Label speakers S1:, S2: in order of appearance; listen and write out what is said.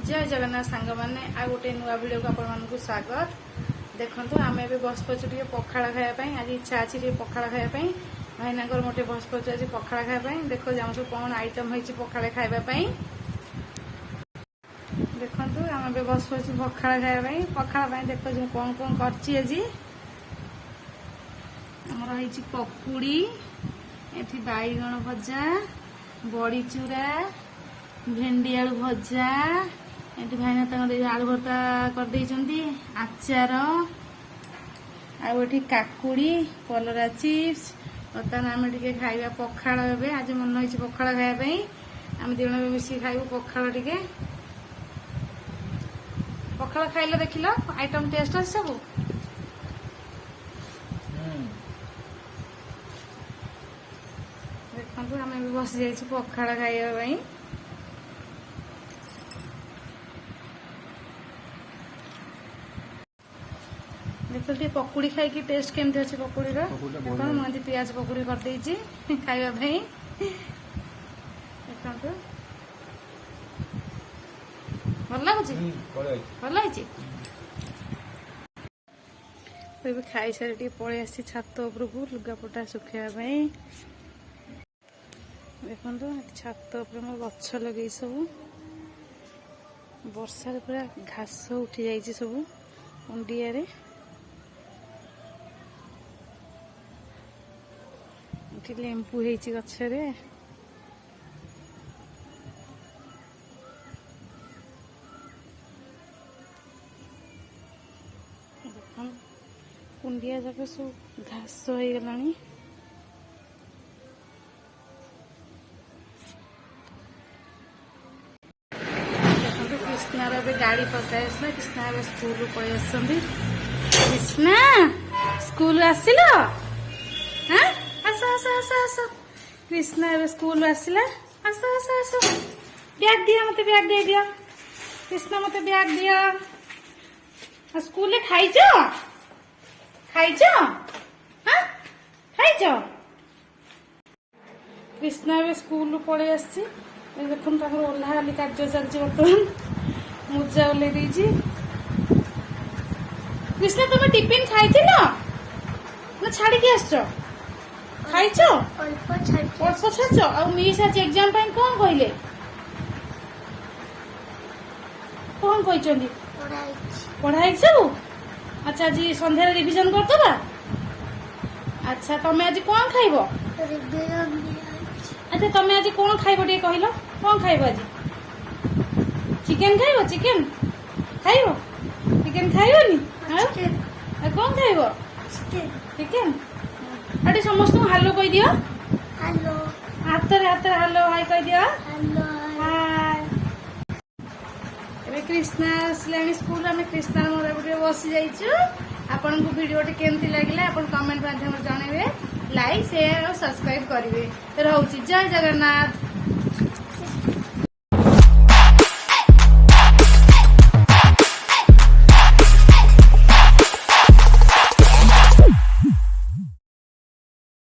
S1: जय जगन्नाथ सांग मैंने आ गोटे नुआ वीडियो को आपण स्वागत। देखो आम ए बस पचु टे पखाड़ खायापी आज इच्छा अच्छी पखाड़ खायापी भाईना मोटे बस पचु आज पखाड़ खायापी। देखो आम सब कौन आइटम होती पखाड़ खायापी। देखो आम ए बस पचु पखाड़ खायापी पखाड़ देखो जो कौन कौन कर पकुड़ी एठी बैगण भजा बड़ी चूरा भेंडी आलू भजा ये भाईना आलू भर्ता कर आचार आठी काकुड़ी कलरा चिप्स बर्तमान आम टे खाइबा पखाड़ ए आज मन हो पखाड़ खायापी आम दिज मिसिक खाइबू पखाड़ टे पखाड़ खाइले देख आइटम टेस्ट अच्छे सब देखो आम बस जाइए पखाड़ खाइबापी। देखो टे पकुड़ी खाई टेस्ट केमती अच्छे पकुड़ी मुझे पियाज पकुड़ी कर खाइबापी। देखो भल लगुच भल लगी खाई सारी पलि आसी छात उपरक लुगापटा सुखाइबापी। देखो छात उपर मो गछ लगे सब वर्षा पूरा घास उठी जाइए सब अंडिया लेंपु गछरे कुंडिया जाक सब घास हो गलानी। कृष्णार गाड़ी पकाई आसला कृष्णा स्कूल पलि आस कृष्णा स्कूल आसिल आस आस आस आस कृष्णा स्कूल आसला आस आस आस बैग दिया मत बैग दे दिया कृष्णा मत बैग दिया स्कूल खाइच खाइच हाँ खाइच कृष्णा स्कूल पलि आस देखो ओह्लाली कार्य चलती बर्तमान मुजा ओल्ले कृष्णा तुम टिफिन खाई ना छाड़ी आस खाइच अल्प छाच आ मिस आज एग्जाम कौन कहले कौन कहते पढ़ाई सब अच्छा आज संध्या रिविजन करदबा। अच्छा तुम आज कौन खाइब अच्छा तुम आज कौन खाइब टे कहल कौन खाइब आज चिकेन खाइब चिकेन खाइब चिकेन खाइबनी कौन खाइब चिकेन अरे समस्त हालो कह दियो हाथ हालो हाय कह दियो हाय। कृष्णा आसला स्कूल आम कृष्णा मोर बस जाइचु आपन को वीडियो टे केमती लागला आपन कमेंट माध्यम जनइबे लाइक शेयर और सब्सक्राइब करेंगे। रोची जय जगन्नाथ।